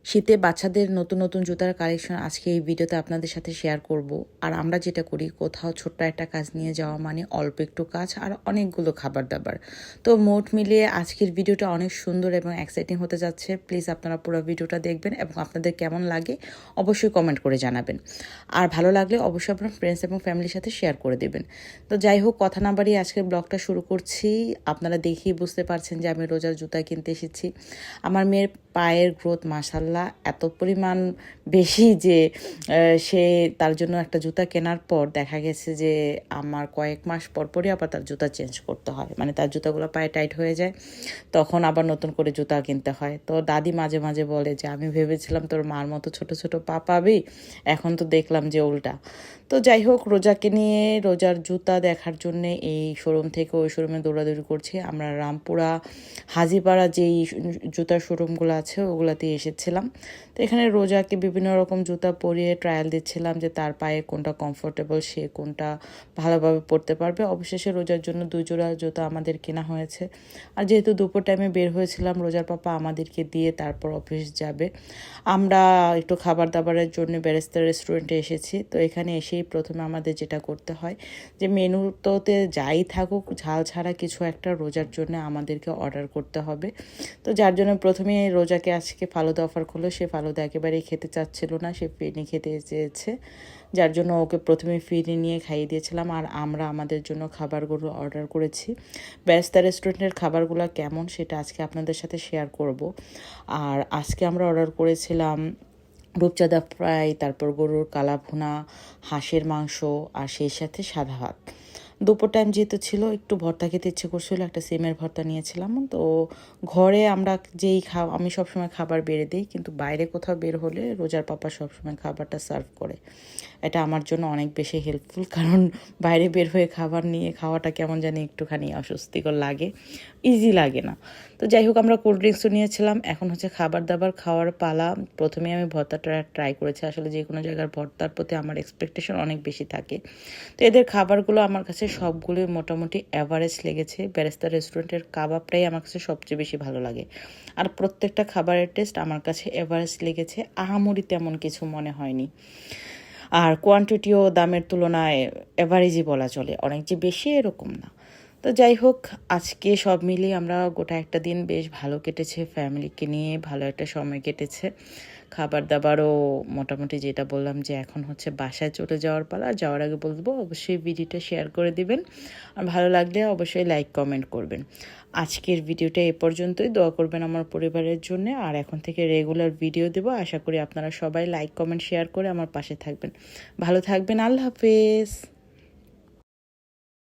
শীতে বাচ্চাদের নতুন নতুন জুতার কালেকশন আজকে এই ভিডিওতে আপনাদের সাথে শেয়ার করব। আর আমরা যেটা করি, কোথাও ছোট্ট একটা কাজ নিয়ে যাওয়া মানে অল্প একটু কাজ আর অনেকগুলো খাবার দাবার। তো মোট মিলিয়ে আজকের ভিডিওটা অনেক সুন্দর এবং এক্সাইটিং হতে যাচ্ছে। প্লিজ আপনারা পুরো ভিডিওটা দেখবেন এবং আপনাদের কেমন লাগে অবশ্যই কমেন্ট করে জানাবেন। আর ভালো লাগলে অবশ্যই আপনার ফ্রেন্ডস এবং ফ্যামিলির সাথে শেয়ার করে দেবেন। তো যাই হোক, কথা না বাড়িয়ে আজকের ব্লগটা শুরু করছি। আপনারা দেখেই বুঝতে পারছেন যে আমি রোজার জুতা কিনতে এসেছি। আমার মেয়ের পায়ের গ্রোথ মাশাল্লাহ এত পরিমাণ বেশি যে সে তার জন্য একটা জুতা কেনার পর দেখা গেছে যে আমার কয়েক মাস পরপরই আবার তার জুতা চেঞ্জ করতে হয়, মানে তার জুতাগুলো পায়ে টাইট হয়ে যায়, তখন আবার নতুন করে জুতা কিনতে হয়। তো দাদি মাঝে মাঝে বলে যে আমি ভেবেছিলাম তোর মার মতো ছোট ছোট পা পাবি, এখন তো দেখলাম যে উল্টা। তো যাই হোক, রোজাকে নিয়ে রোজার জুতা দেখার জন্য এই শোরুম থেকে ওই শোরুমে দৌড়াদৌড়ি করছি। আমরা রামপুরা হাজিপাড়া যেই জুতার শোরুমগুলো আছে ওগুলাতে এসেছিলাম। তো এখানে রোজাকে বিভিন্ন রকম জুতা পরিয়ে ট্রায়াল দিচ্ছিলাম যে তার পায়ে কোনটা কমফোর্টেবল, সে কোনটা ভালোভাবে পরতে পারবে। অবশেষে রোজার জন্য 2 জোড়া জুতা আমাদের কেনা হয়েছে। আর যেহেতু দুপুর টাইমে বের হয়েছিলাম, রোজার পাপা আমাদেরকে দিয়ে তারপর অফিস যাবে। আমরা একটু খাবার দাবারের জন্য বেরেস্তা রেস্টুরেন্টে এসেছি। তো এখানে এসেই প্রথমে আমাদের যেটা করতে হয় যে মেনুতে যাই থাকুক, ঝাল ছাড়া কিছু একটা রোজার জন্য আমাদেরকে অর্ডার করতে হবে। তো যার জন্য প্রথমে রোজাকে আজকে ফালুদা অফার করলো। সে ফালুদা একেবারেই খেতে চাচ্ছিল না, সে ফিরনি খেতে চেয়েছে, যার জন্য ওকে প্রথমে ফিরনি নিয়ে খাইয়ে দিয়েছিলাম। আর আমরা আমাদের জন্য খাবারগুলো অর্ডার করেছি। বেরেস্তা রেস্টুরেন্টের খাবারগুলো কেমন সেটা আজকে আপনাদের সাথে শেয়ার করব। আর আজকে আমরা অর্ডার করেছিলাম রূপচাঁদা ফ্রাই, তারপর গরুর কালা ভুনা, হাঁসের মাংস আর সেই সাথে সাদা ভাত। দুপুর টাইম যেহেতু ছিল, একটু ভর্তা খেতে ইচ্ছে করছিল, একটা সিমের ভর্তা নিয়েছিলাম। তো ঘরে আমরা আমি সবসময় খাবার বেড়ে দিই, কিন্তু বাইরে কোথাও বের হলে রোজার পাপা সবসময় খাবারটা সার্ভ করে। এটা আমার জন্য অনেক বেশি হেল্পফুল, কারণ বাইরে বের হয়ে খাবার নিয়ে খাওয়াটা কেমন জানি একটুখানি অস্বস্তিকর লাগে, ইজি লাগে না। তো যাই হোক, আমরা কোল্ড ড্রিঙ্কসও নিয়েছিলাম। এখন হচ্ছে খাবার দাবার খাওয়ার পালা। প্রথমে আমি ভর্তাটা ট্রাই করেছি। আসলে যে কোনো জায়গার ভর্তার প্রতি আমার এক্সপেকটেশন অনেক বেশি থাকে। তো এদের খাবারগুলো আমার কাছে সবগুলোই মোটামুটি অ্যাভারেজ লেগেছে। বেরেস্তা রেস্টুরেন্টের কাবাবটাই আমার কাছে সবচেয়ে বেশি ভালো লাগে। আর প্রত্যেকটা খাবারের টেস্ট আমার কাছে অ্যাভারেজ লেগেছে, আহামরি তেমন কিছু মনে হয়নি। আর কোয়ান্টিটিও দামের তুলনায় অ্যাভারেজই বলা চলে, অনেক যে বেশি এরকম না। তো যাই হোক, আজকে সব মিলিয়ে আমরা গোটা একটা দিন বেশ ভালো কেটেছে, ফ্যামিলিকে নিয়ে ভালো একটা সময় কেটেছে। খাবার দাবারও মোটামুটি যেটা বললাম যে এখন হচ্ছে বাসায় চলে যাওয়ার পালা। যাওয়ার আগে বলবো অবশ্যই ভিডিওটা শেয়ার করে দিবেন, আর ভালো লাগলে অবশ্যই লাইক কমেন্ট করবেন। আজকের ভিডিওটা এ পর্যন্তই। দোয়া করবেন আমার পরিবারের জন্য। আর এখন থেকে রেগুলার ভিডিও দেব। আশা করি আপনারা সবাই লাইক কমেন্ট শেয়ার করে আমার পাশে থাকবেন। ভালো থাকবেন। আল্লাহ হাফেজ।